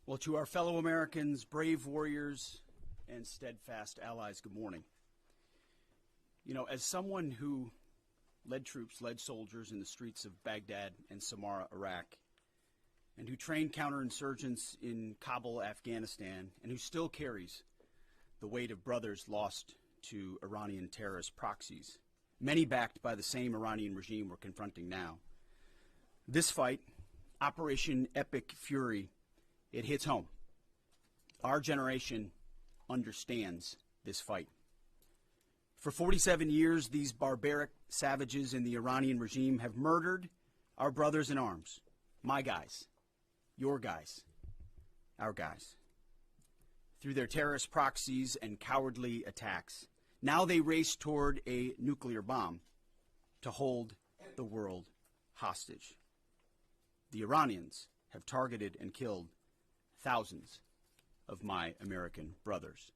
Well, to our fellow Americans, brave warriors, and steadfast allies, good morning. You know, as someone who led troops, led soldiers in the streets of Baghdad and Samarra, Iraq, and who trained counterinsurgents in Kabul, Afghanistan, and who still carries the weight of brothers lost to Iranian terrorist proxies, many backed by the same Iranian regime we're confronting now. This fight, Operation Epic Fury, it hits home. Our generation understands this fight. For 47 years, these barbaric savages in the Iranian regime have murdered our brothers in arms, my guys, your guys, our guys, through their terrorist proxies and cowardly attacks. Now they race toward a nuclear bomb to hold the world hostage. The Iranians have targeted and killed thousands of my American brothers.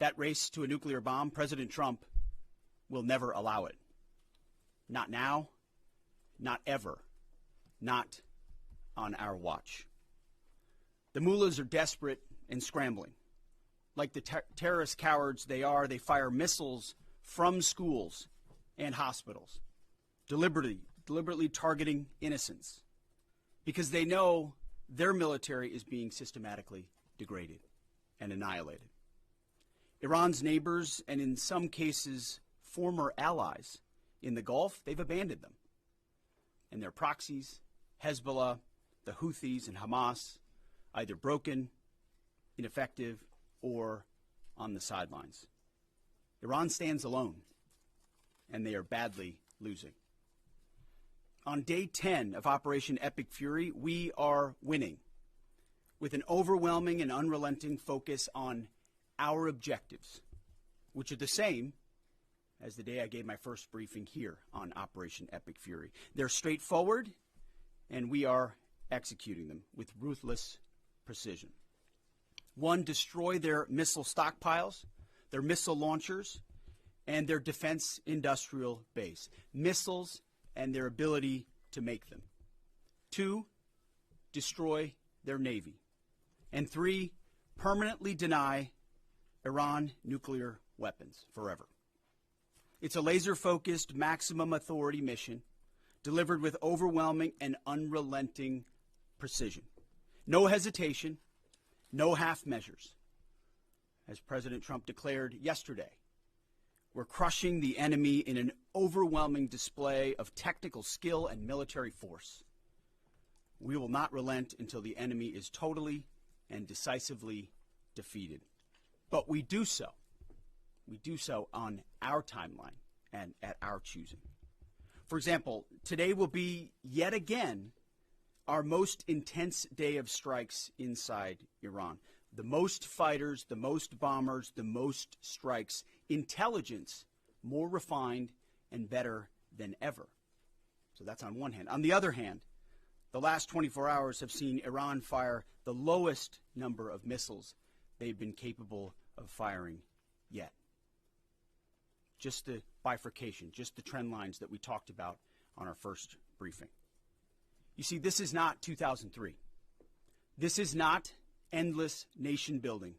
That race to a nuclear bomb, President Trump will never allow it. Not now, not ever, not on our watch. The mullahs are desperate and scrambling. Like the terrorist cowards they are, they fire missiles from schools and hospitals, deliberately targeting innocents, because they know their military is being systematically degraded and annihilated. Iran's neighbors, and in some cases former allies in the Gulf, they've abandoned them. And their proxies, Hezbollah, the Houthis, and Hamas, either broken, ineffective, or on the sidelines. Iran stands alone, and they are badly losing. On day 10 of Operation Epic Fury, we are winning with an overwhelming and unrelenting focus on our objectives, which are the same as the day I gave my first briefing here on Operation Epic Fury. They're straightforward, and we are executing them with ruthless precision. One, destroy their missile stockpiles, their missile launchers, and their defense industrial base. Missiles and their ability to make them. 2, destroy their navy. And 3, permanently deny Iran nuclear weapons forever. It's a laser-focused, maximum authority mission delivered with overwhelming and unrelenting precision. No hesitation, no half measures. As President Trump declared yesterday, we're crushing the enemy in an overwhelming display of technical skill and military force. We will not relent until the enemy is totally and decisively defeated. But we do so. We do so on our timeline and at our choosing. For example, today will be yet again our most intense day of strikes inside Iran. The most fighters, the most bombers, the most strikes, intelligence more refined and better than ever. So that's on one hand. On the other hand, the last 24 hours have seen Iran fire the lowest number of missiles they've been capable of firing yet. Just the bifurcation, just the trend lines that we talked about on our first briefing. You see, this is not 2003. This is not endless nation building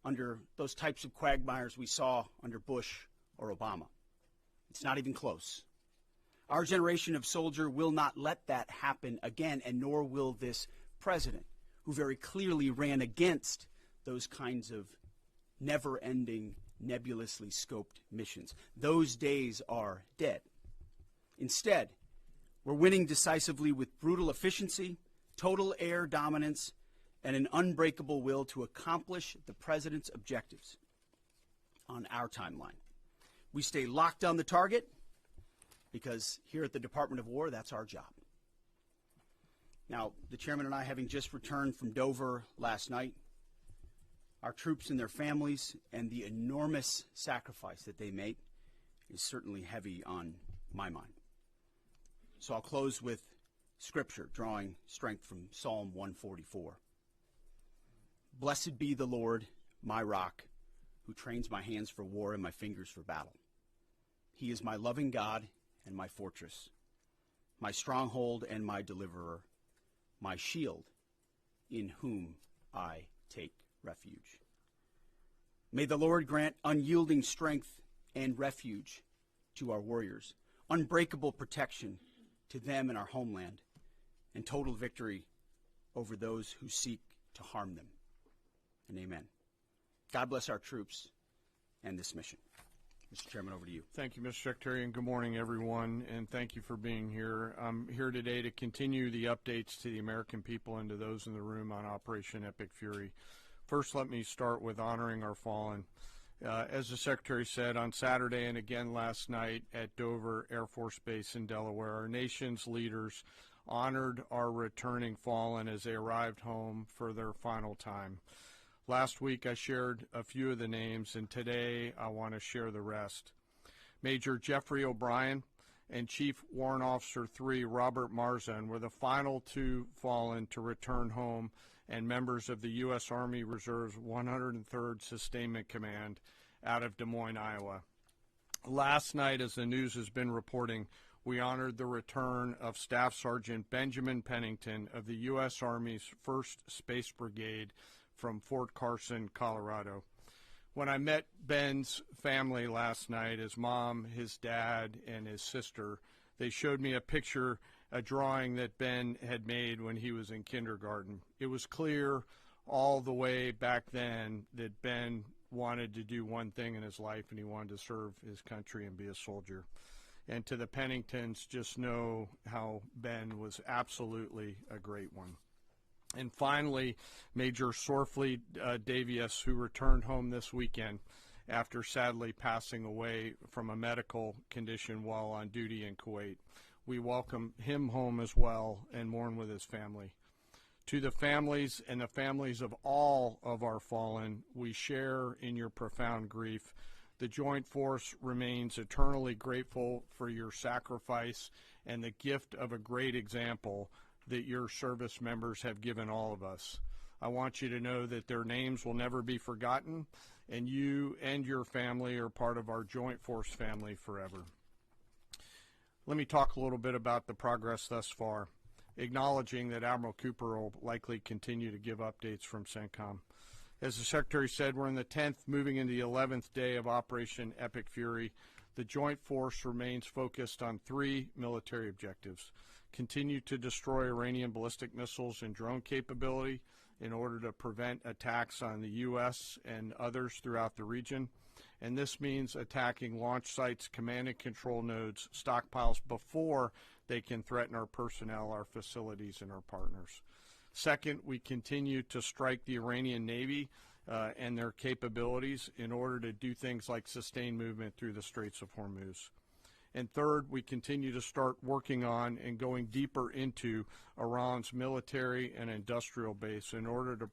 under those types of quagmires we saw under Bush or Obama. It's not even close. Our generation of soldier will not let that happen again, and nor will this president, who very clearly ran against those kinds of never-ending, nebulously scoped missions. Those days are dead. Instead, we're winning decisively with brutal efficiency, total air dominance, and an unbreakable will to accomplish the president's objectives on our timeline. We stay locked on the target because here at the Department of War, that's our job. Now, the chairman and I, having just returned from Dover last night, our troops and their families and the enormous sacrifice that they make is certainly heavy on my mind. So I'll close with scripture, drawing strength from Psalm 144. Blessed be the Lord, my rock, who trains my hands for war and my fingers for battle. He is my loving God and my fortress, my stronghold and my deliverer, my shield in whom I take refuge. May the Lord grant unyielding strength and refuge to our warriors, unbreakable protection to them and our homeland, and total victory over those who seek to harm them. And amen. God bless our troops and this mission. Mr. Chairman, over to you. Thank you, Mr. Secretary, and good morning, everyone, and thank you for being here. I'm here today to continue the updates to the American people and to those in the room on Operation Epic Fury. First, let me start with honoring our fallen. As the Secretary said, on Saturday and again last night at Dover Air Force Base in Delaware, our nation's leaders honored our returning fallen as they arrived home for their final time. Last week I shared a few of the names, and today I want to share the rest. Major Jeffrey O'Brien and Chief Warrant Officer 3 Robert Marzan were the final two fallen to return home and members of the U.S. Army Reserve's 103rd Sustainment Command out of Des Moines, Iowa. Last night, as the news has been reporting, we honored the return of Staff Sergeant Benjamin Pennington of the U.S. Army's 1st Space Brigade from Fort Carson, Colorado. When I met Ben's family last night, his mom, his dad, and his sister, they showed me a picture, a drawing that Ben had made when he was in kindergarten. It was clear all the way back then that Ben wanted to do one thing in his life, and he wanted to serve his country and be a soldier. And to the Penningtons, just know how Ben was absolutely a great one. And finally, Major Sorfleet Davies, who returned home this weekend after sadly passing away from a medical condition while on duty in Kuwait. We welcome him home as well and mourn with his family. To the families and the families of all of our fallen, we share in your profound grief. The Joint Force remains eternally grateful for your sacrifice and the gift of a great example that your service members have given all of us. I want you to know that their names will never be forgotten, and you and your family are part of our Joint Force family forever. Let me talk a little bit about the progress thus far, acknowledging that Admiral Cooper will likely continue to give updates from CENTCOM. As the Secretary said, we're in the 10th, moving into the 11th day of Operation Epic Fury. The Joint Force remains focused on 3 military objectives. Continue to destroy Iranian ballistic missiles and drone capability in order to prevent attacks on the U.S. and others throughout the region. And this means attacking launch sites, command and control nodes, stockpiles before they can threaten our personnel, our facilities, and our partners. Second, we continue to strike the Iranian Navy and their capabilities in order to do things like sustain movement through the Straits of Hormuz. And third, we continue to start working on and going deeper into Iran's military and industrial base in order to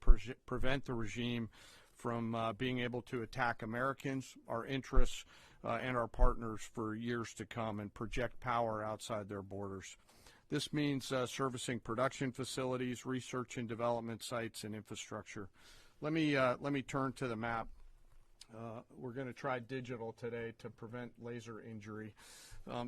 prevent the regime from being able to attack Americans, our interests, and our partners for years to come and project power outside their borders. This means servicing production facilities, research and development sites, and infrastructure. Let me turn to the map. We're going to try digital today to prevent laser injury.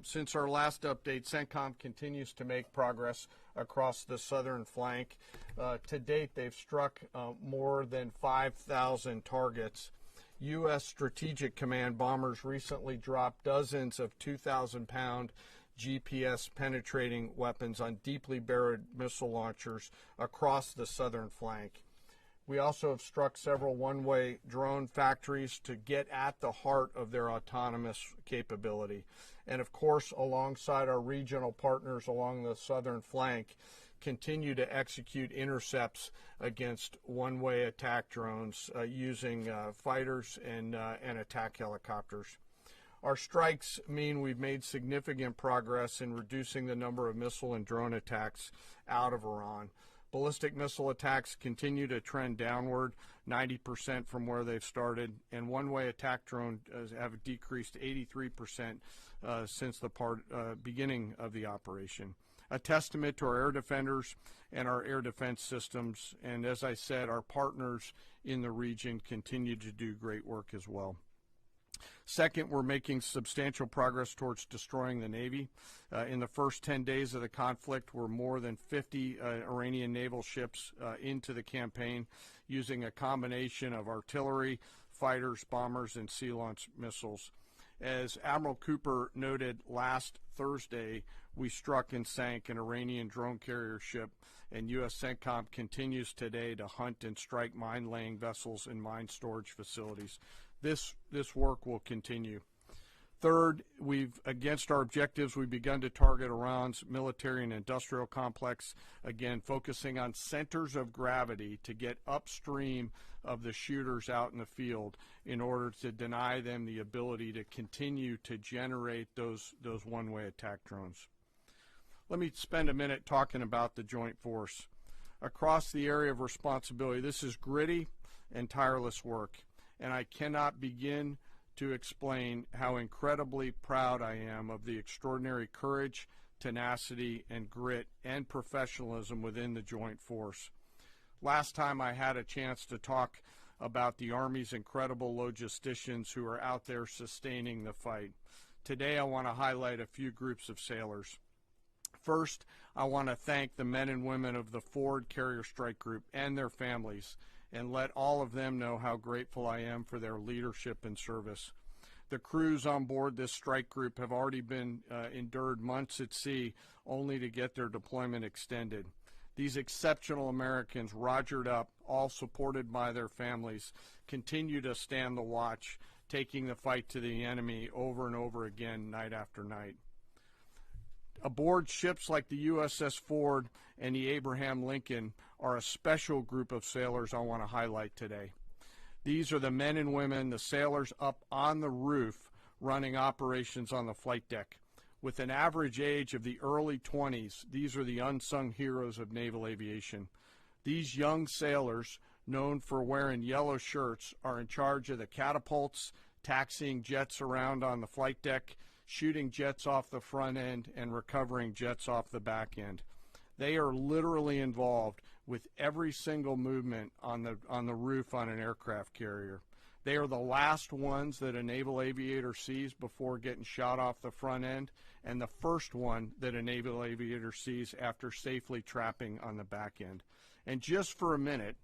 Since our last update, CENTCOM continues to make progress across the southern flank. To date, they've struck more than 5,000 targets. U.S. Strategic Command bombers recently dropped dozens of 2,000-pound GPS penetrating weapons on deeply buried missile launchers across the southern flank. We also have struck several one-way drone factories to get at the heart of their autonomous capability. And of course, alongside our regional partners along the southern flank, continue to execute intercepts against one-way attack drones using fighters and attack helicopters. Our strikes mean we've made significant progress in reducing the number of missile and drone attacks out of Iran. Ballistic missile attacks continue to trend downward, 90% from where they've started, and one-way attack drones have decreased 83% since the beginning of the operation. A testament to our air defenders and our air defense systems, and as I said, our partners in the region continue to do great work as well. Second, we're making substantial progress towards destroying the Navy. In the first 10 days of the conflict, we're more than 50 Iranian naval ships into the campaign using a combination of artillery, fighters, bombers, and sea-launched missiles. As Admiral Cooper noted last Thursday, we struck and sank an Iranian drone carrier ship, and U.S. CENTCOM continues today to hunt and strike mine-laying vessels and mine storage facilities. This work will continue. Third, against our objectives, we've begun to target Iran's military and industrial complex, again, focusing on centers of gravity to get upstream of the shooters out in the field in order to deny them the ability to continue to generate those one-way attack drones. Let me spend a minute talking about the joint force. Across the area of responsibility, this is gritty and tireless work, and I cannot begin to explain how incredibly proud I am of the extraordinary courage, tenacity, and grit and professionalism within the joint force. Last time I had a chance to talk about the Army's incredible logisticians who are out there sustaining the fight. Today I want to highlight a few groups of sailors. First, I want to thank the men and women of the Ford Carrier Strike Group and their families, and let all of them know how grateful I am for their leadership and service. The crews on board this strike group have already been endured months at sea only to get their deployment extended. These exceptional Americans, rogered up, all supported by their families, continue to stand the watch, taking the fight to the enemy over and over again, night after night. Aboard ships like the USS Ford and the Abraham Lincoln are a special group of sailors I want to highlight today. These are the men and women, the sailors up on the roof running operations on the flight deck. With an average age of the early 20s, these are the unsung heroes of naval aviation. These young sailors, known for wearing yellow shirts, are in charge of the catapults, taxiing jets around on the flight deck, shooting jets off the front end, and recovering jets off the back end. They are literally involved with every single movement on the roof on an aircraft carrier. They are the last ones that a naval aviator sees before getting shot off the front end, and the first one that a naval aviator sees after safely trapping on the back end. And just for a minute,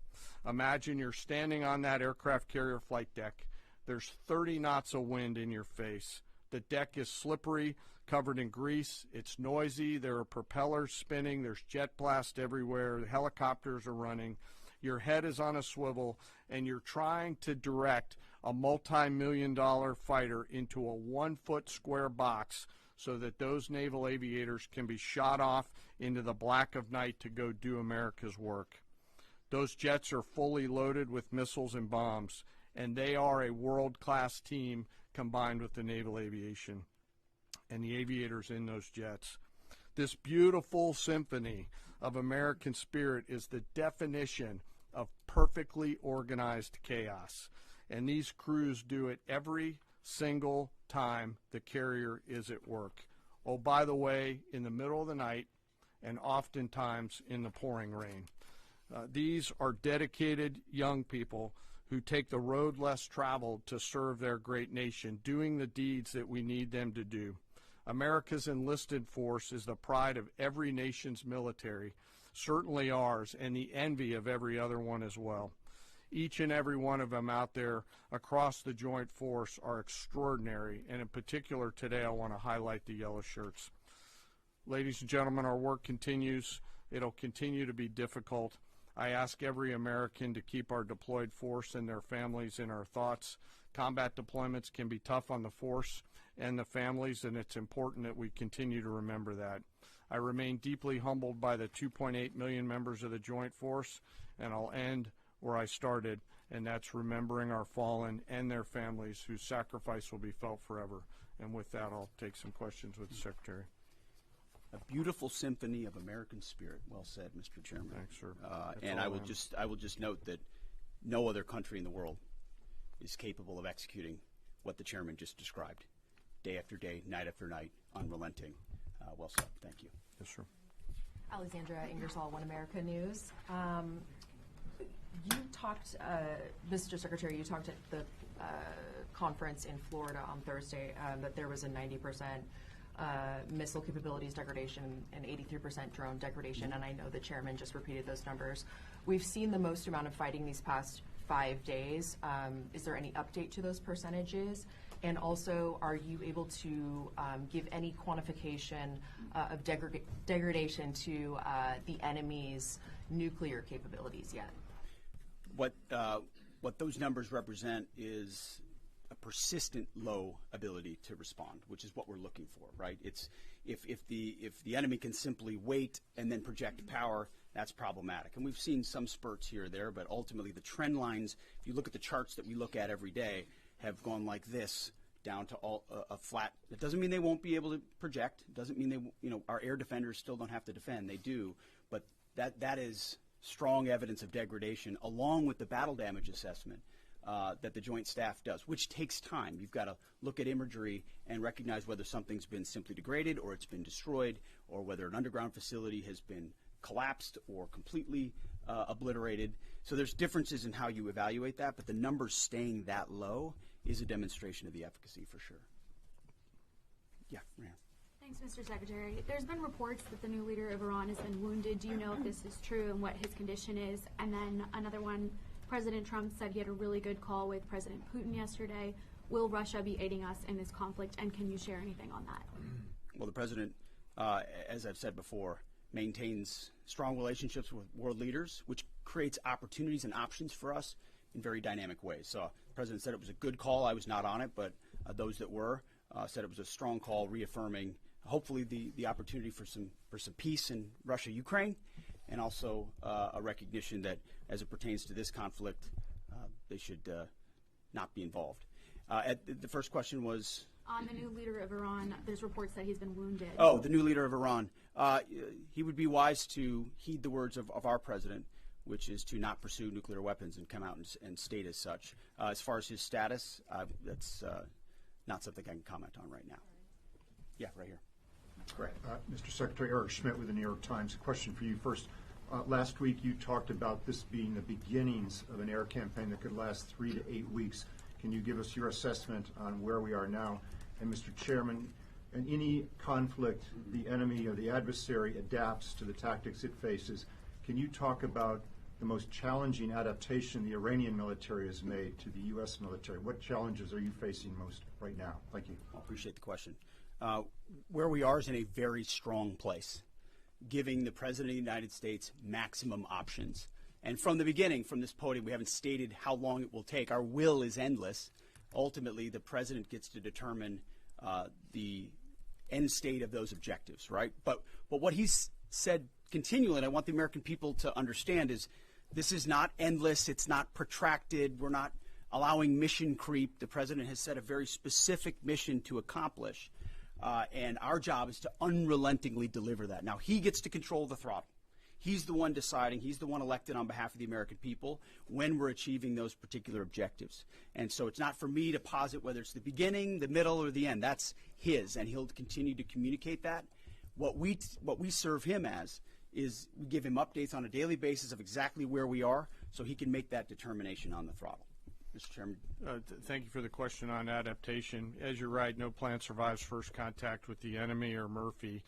imagine you're standing on that aircraft carrier flight deck. There's 30 knots of wind in your face. The deck is slippery, covered in grease. It's noisy. There are propellers spinning. There's jet blast everywhere. The helicopters are running. Your head is on a swivel, and you're trying to direct a multi-million-dollar fighter into a 1-foot square box so that those naval aviators can be shot off into the black of night to go do America's work. Those jets are fully loaded with missiles and bombs, and they are a world-class team combined with the naval aviation and the aviators in those jets. This beautiful symphony of American spirit is the definition of perfectly organized chaos, and these crews do it every single time the carrier is at work. Oh, by the way, in the middle of the night and oftentimes in the pouring rain. These are dedicated young people who take the road less traveled to serve their great nation, doing the deeds that we need them to do. America's enlisted force is the pride of every nation's military, certainly ours, and the envy of every other one as well. Each and every one of them out there across the joint force are extraordinary, and in particular today I want to highlight the yellow shirts. Ladies and gentlemen, our work continues. It'll continue to be difficult. I ask every American to keep our deployed force and their families in our thoughts. Combat deployments can be tough on the force and the families, and it's important that we continue to remember that. I remain deeply humbled by the 2.8 million members of the Joint Force, and I'll end where I started, and that's remembering our fallen and their families whose sacrifice will be felt forever. And with that, I'll take some questions with the Secretary. A beautiful symphony of American spirit. Well said, Mr. Chairman. Thanks, sir. And I will just note that no other country in the world is capable of executing what the chairman just described, day after day, night after night, unrelenting. Well said. Thank you. Yes, sir. Alexandra Ingersoll, One America News. You talked, Mr. Secretary, you talked at the conference in Florida on Thursday that there was a 90% missile capabilities degradation and 83% drone degradation, and I know the chairman just repeated those numbers. We've seen the most amount of fighting these past 5 days. Is there any update to those percentages? And also, are you able to give any quantification of degradation to the enemy's nuclear capabilities yet? What those numbers represent is a persistent low ability to respond, which is what we're looking for, right? It's if the enemy can simply wait and then project power, that's problematic. And we've seen some spurts here or there, but ultimately the trend lines, if you look at the charts that we look at every day, have gone like this down to a flat. It doesn't mean they won't be able to project. It doesn't mean our air defenders still don't have to defend. They do, but that is strong evidence of degradation, along with the battle damage assessment that the Joint Staff does, which takes time. You've got to look at imagery and recognize whether something's been simply degraded or it's been destroyed, or whether an underground facility has been collapsed or completely obliterated. So there's differences in how you evaluate that, but the numbers staying that low is a demonstration of the efficacy for sure. Yeah, right here. Thanks, Mr. Secretary. There's been reports that the new leader of Iran has been wounded. Do you know if this is true and what his condition is? And then another one, President Trump said he had a really good call with President Putin yesterday. Will Russia be aiding us in this conflict, and can you share anything on that? Well, the president, as I've said before, maintains strong relationships with world leaders, which creates opportunities and options for us in very dynamic ways. So the president said it was a good call. I was not on it, but those that were said it was a strong call, reaffirming hopefully the opportunity for some peace in Russia, Ukraine, and also a recognition that as it pertains to this conflict, they should not be involved. The first question was on the new leader of Iran. There's reports that he's been wounded. Oh, the new leader of Iran. He would be wise to heed the words of our president, which is to not pursue nuclear weapons and come out and state as such. As far as his status, that's not something I can comment on right now. Yeah, right here. Great. Mr. Secretary, Eric Schmidt with the New York Times. A question for you first. Last week you talked about this being the beginnings of an air campaign that could last 3 to 8 weeks. Can you give us your assessment on where we are now? And Mr. Chairman, in any conflict, the enemy or the adversary adapts to the tactics it faces. Can you talk about the most challenging adaptation the Iranian military has made to the U.S. military? What challenges are you facing most right now? Thank you. I appreciate the question. Where we are is in a very strong place, giving the President of the United States maximum options. And from the beginning, from this podium, we haven't stated how long it will take. Our will is endless. Ultimately, the President gets to determine the end state of those objectives, right? But what he's said continually, and I want the American people to understand, is this is not endless. It's not protracted. We're not allowing mission creep. The President has set a very specific mission to accomplish. And our job is to unrelentingly deliver that. Now, he gets to control the throttle. He's the one deciding, he's the one elected on behalf of the American people when we're achieving those particular objectives. And so it's not for me to posit whether it's the beginning, the middle, or the end. That's his, and he'll continue to communicate that. What we serve him as is we give him updates on a daily basis of exactly where we are so he can make that determination on the throttle. Mr. Chairman. Thank you for the question on adaptation. As you're right, no plan survives first contact with the enemy or Murphy.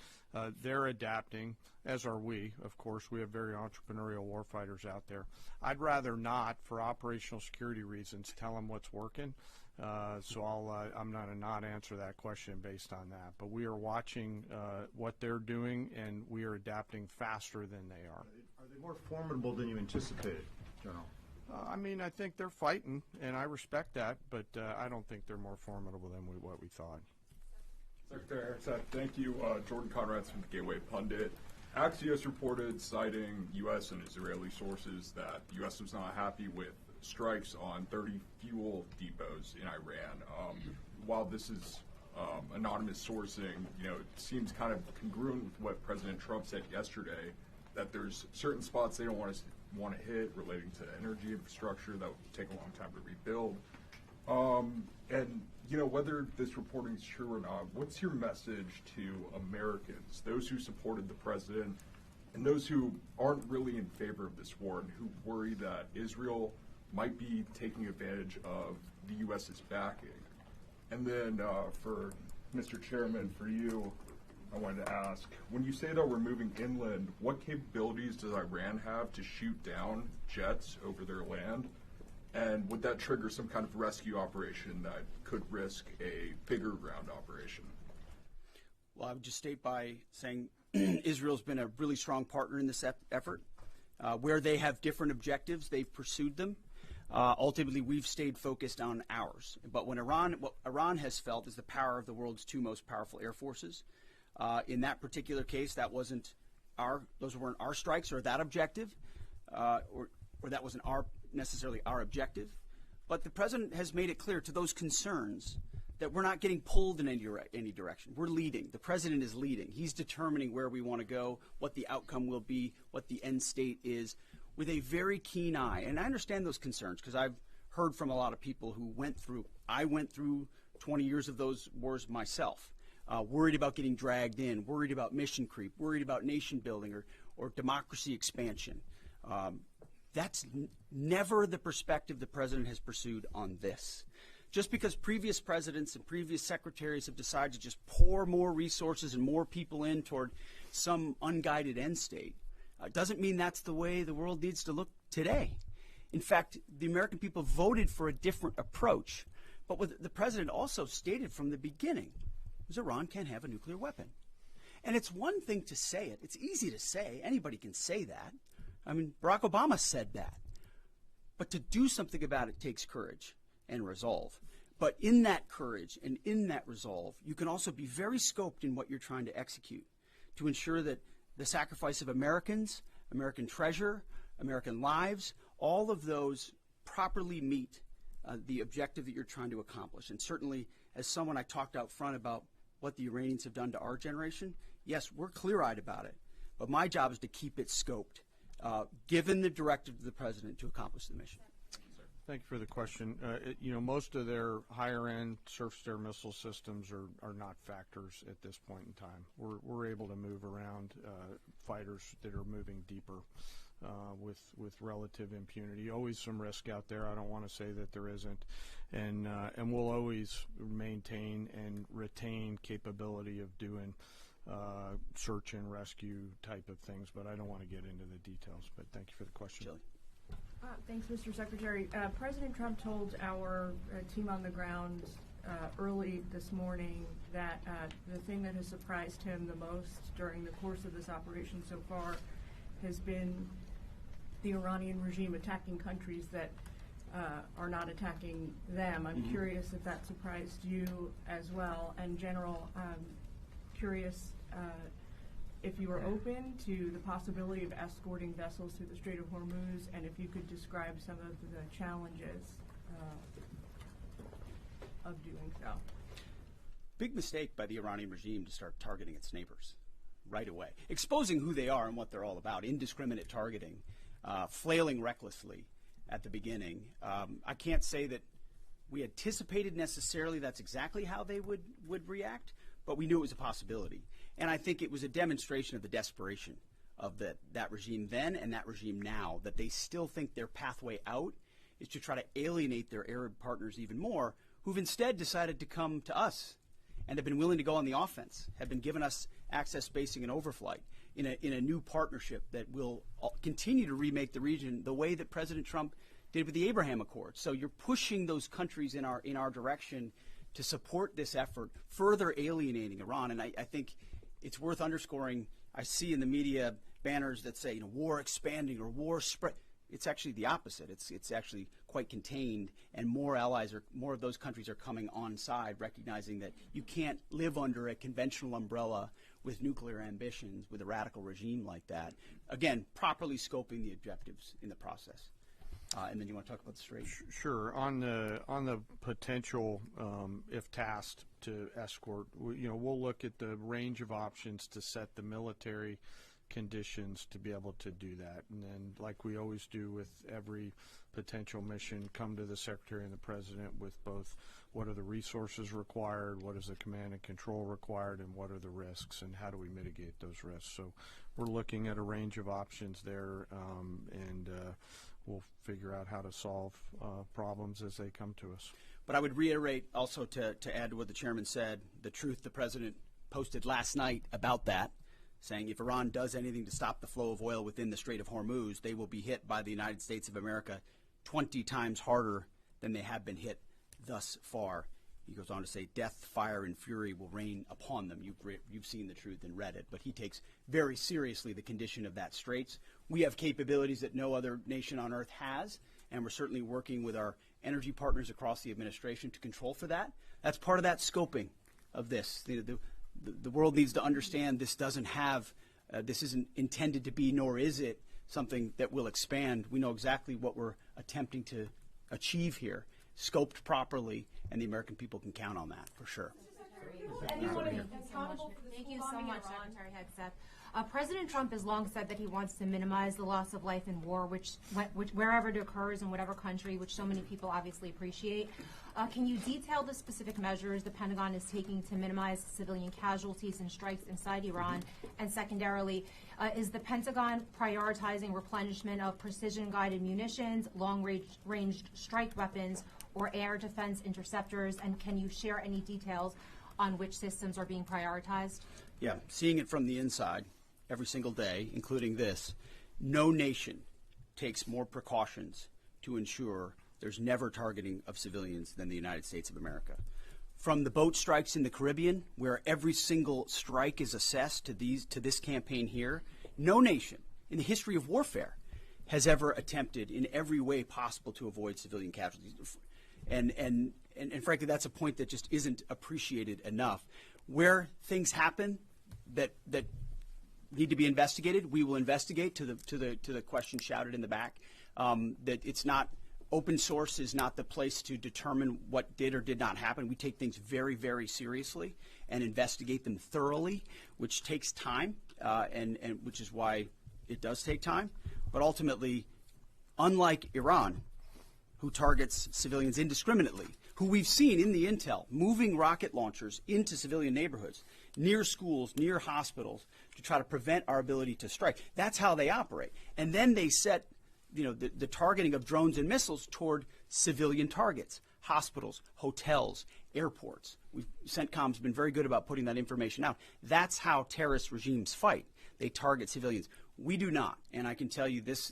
They're adapting, as are we. Of course, we have very entrepreneurial warfighters out there. I'd rather not, for operational security reasons, tell them what's working. So I'm going to not answer that question based on that. But we are watching what they're doing, and we are adapting faster than they are. Are they more formidable than you anticipated, General? I mean, I think they're fighting, and I respect that, but I don't think they're more formidable than what we thought. Secretary Hegseth, thank you. Jordan Conrad's from the Gateway Pundit. Axios reported, citing U.S. and Israeli sources, that the U.S. was not happy with strikes on 30 fuel depots in Iran. While this is anonymous sourcing, it seems kind of congruent with what President Trump said yesterday, that there's certain spots they don't want to hit relating to energy infrastructure that would take a long time to rebuild. And whether this reporting is true or not, what's your message to Americans, those who supported the president and those who aren't really in favor of this war and who worry that Israel might be taking advantage of the U.S.'s backing. And then for Mr. Chairman, for you, I wanted to ask, when you say that we're moving inland, what capabilities does Iran have to shoot down jets over their land? And would that trigger some kind of rescue operation that could risk a bigger ground operation? Well, I would just state by saying Israel's been a really strong partner in this effort. Where they have different objectives, they've pursued them. Ultimately, we've stayed focused on ours. But what Iran has felt is the power of the world's two most powerful air forces. In that particular case, those weren't our strikes or that objective, or that wasn't necessarily our objective. But the president has made it clear to those concerns that we're not getting pulled in any direction. We're leading. The president is leading. He's determining where we want to go, what the outcome will be, what the end state is, with a very keen eye. And I understand those concerns because I've heard from a lot of people who I went through 20 years of those wars myself, worried about getting dragged in, worried about mission creep, worried about nation building or democracy expansion. That's never the perspective the president has pursued on this. Just because previous presidents and previous secretaries have decided to just pour more resources and more people in toward some unguided end state doesn't mean that's the way the world needs to look today. In fact, the American people voted for a different approach. But what the president also stated from the beginning was Iran can't have a nuclear weapon. And it's one thing to say it. It's easy to say. Anybody can say that. I mean, Barack Obama said that. But to do something about it takes courage and resolve. But in that courage and in that resolve, you can also be very scoped in what you're trying to execute to ensure that the sacrifice of Americans, American treasure, American lives, all of those properly meet the objective that you're trying to accomplish. And certainly, as someone I talked out front about what the Iranians have done to our generation, yes, we're clear-eyed about it. But my job is to keep it scoped, given the directive of the president to accomplish the mission. Thank you for the question. Most of their higher-end surface-to-air missile systems are not factors at this point in time. We're able to move around fighters that are moving deeper with relative impunity. Always some risk out there. I don't want to say that there isn't, and we'll always maintain and retain capability of doing search and rescue type of things. But I don't want to get into the details. But thank you for the question. Shelley. Thanks, Mr. Secretary. President Trump told our team on the ground early this morning that the thing that has surprised him the most during the course of this operation so far has been the Iranian regime attacking countries that are not attacking them. I'm curious if that surprised you as well. And General, curious if you are open to the possibility of escorting vessels through the Strait of Hormuz, and if you could describe some of the challenges of doing so. Big mistake by the Iranian regime to start targeting its neighbors right away, exposing who they are and what they're all about, indiscriminate targeting, flailing recklessly at the beginning. I can't say that we anticipated necessarily that's exactly how they would react, but we knew it was a possibility. And I think it was a demonstration of the desperation of that regime then and that regime now, that they still think their pathway out is to try to alienate their Arab partners even more, who've instead decided to come to us and have been willing to go on the offense, have been giving us access, basing, and overflight in a new partnership that will continue to remake the region the way that President Trump did with the Abraham Accords. So you're pushing those countries in our direction to support this effort, further alienating Iran. And I think it's worth underscoring. I see in the media banners that say, war expanding or war spread. It's actually the opposite. It's actually quite contained, and more of those countries are coming on side, recognizing that you can't live under a conventional umbrella with nuclear ambitions with a radical regime like that. Again, properly scoping the objectives in the process. And then you want to talk about the Strait? Sure. On the potential, if tasked to escort, we'll look at the range of options to set the military conditions to be able to do that. And then, like we always do with every potential mission, come to the Secretary and the President with both what are the resources required, what is the command and control required, and what are the risks, and how do we mitigate those risks. So we're looking at a range of options there, and we'll figure out how to solve problems as they come to us. But I would reiterate also to add to what the chairman said, the truth the president posted last night about that, saying if Iran does anything to stop the flow of oil within the Strait of Hormuz, they will be hit by the United States of America 20 times harder than they have been hit thus far. He goes on to say, death, fire, and fury will rain upon them. You've seen the truth and read it. But he takes very seriously the condition of that straits. We have capabilities that no other nation on earth has, and we're certainly working with our energy partners across the administration to control for that. That's part of that scoping of this. The world needs to understand this doesn't have, this isn't intended to be, nor is it something that will expand. We know exactly what we're attempting to achieve here, scoped properly, and the American people can count on that for sure. Thank you so much, Secretary Hegseth. President Trump has long said that he wants to minimize the loss of life in war, which wherever it occurs in whatever country, which so many people obviously appreciate. Can you detail the specific measures the Pentagon is taking to minimize civilian casualties and strikes inside Iran? And secondarily, is the Pentagon prioritizing replenishment of precision-guided munitions, long-range strike weapons, or air defense interceptors? And can you share any details on which systems are being prioritized? Yeah, seeing it from the inside every single day, including this, no nation takes more precautions to ensure there's never targeting of civilians than the United States of America. From the boat strikes in the Caribbean, where every single strike is assessed to this campaign here, no nation in the history of warfare has ever attempted in every way possible to avoid civilian casualties. And frankly, that's a point that just isn't appreciated enough. Where things happen that need to be investigated, we will investigate. To the question shouted in the back, that it's not open source is not the place to determine what did or did not happen. We take things very, very seriously and investigate them thoroughly, which takes time, and which is why it does take time. But ultimately, unlike Iran, who targets civilians indiscriminately, who we've seen in the intel moving rocket launchers into civilian neighborhoods, near schools, near hospitals, to try to prevent our ability to strike. That's how they operate. And then they set the targeting of drones and missiles toward civilian targets, hospitals, hotels, airports. CENTCOM's been very good about putting that information out. That's how terrorist regimes fight. They target civilians. We do not. And I can tell you this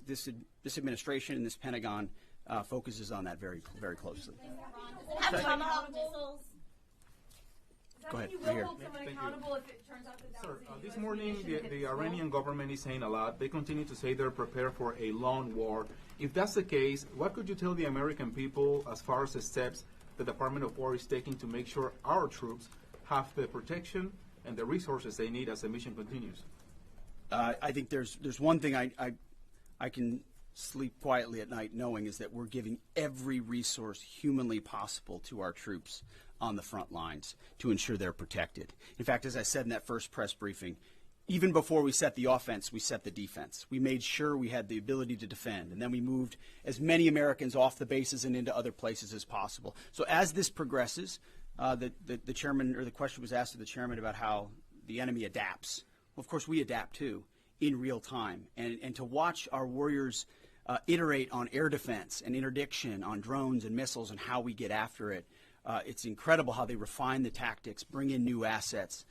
administration and this Pentagon focuses on that very, very closely. Go ahead. Right here. Sir, this morning the Iranian government is saying a lot. They continue to say they're prepared for a long war. If that's the case, what could you tell the American people as far as the steps the Department of War is taking to make sure our troops have the protection and the resources they need as the mission continues? I think there's one thing I can sleep quietly at night knowing is that we're giving every resource humanly possible to our troops on the front lines to ensure they're protected. In fact, as I said in that first press briefing, even before we set the offense, we set the defense. We made sure we had the ability to defend, and then we moved as many Americans off the bases and into other places as possible. So as this progresses, the chairman, or the question was asked of the chairman about how the enemy adapts. Well, of course, we adapt too in real time, and to watch our warriors iterate on air defense and interdiction on drones and missiles and how we get after it. It's incredible how they refine the tactics, bring in new assets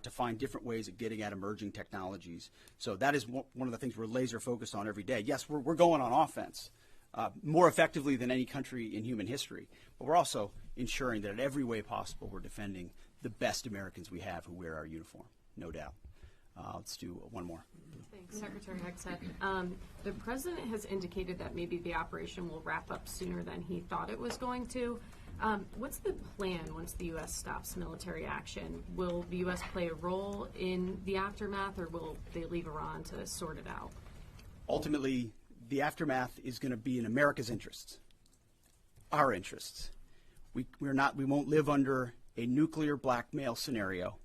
to find different ways of getting at emerging technologies. So that is one of the things we're laser focused on every day. Yes, we're going on offense more effectively than any country in human history, but we're also ensuring that in every way possible we're defending the best Americans we have who wear our uniform, no doubt. Let's do one more. Thanks, Secretary Hegseth. The president has indicated that maybe the operation will wrap up sooner than he thought it was going to. What's the plan once the U.S. stops military action? Will the U.S. play a role in the aftermath, or will they leave Iran to sort it out? Ultimately, the aftermath is going to be in America's interests, our interests. We won't live under a nuclear blackmail scenario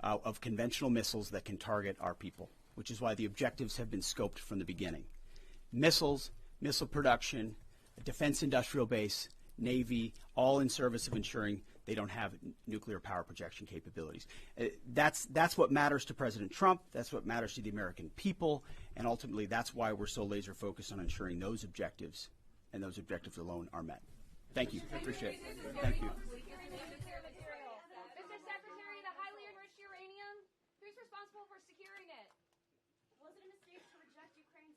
of conventional missiles that can target our people. which is why the objectives have been scoped from the beginning. Missiles, missile production, a defense industrial base, Navy, all in service of ensuring they don't have nuclear power projection capabilities. That's what matters to President Trump. That's what matters to the American people. And ultimately, that's why we're so laser focused on ensuring those objectives and those objectives alone are met. Thank you. I appreciate it. Thank you. Mr. Secretary, the highly enriched uranium, who's responsible for securing it? Was it a mistake to reject Ukraine's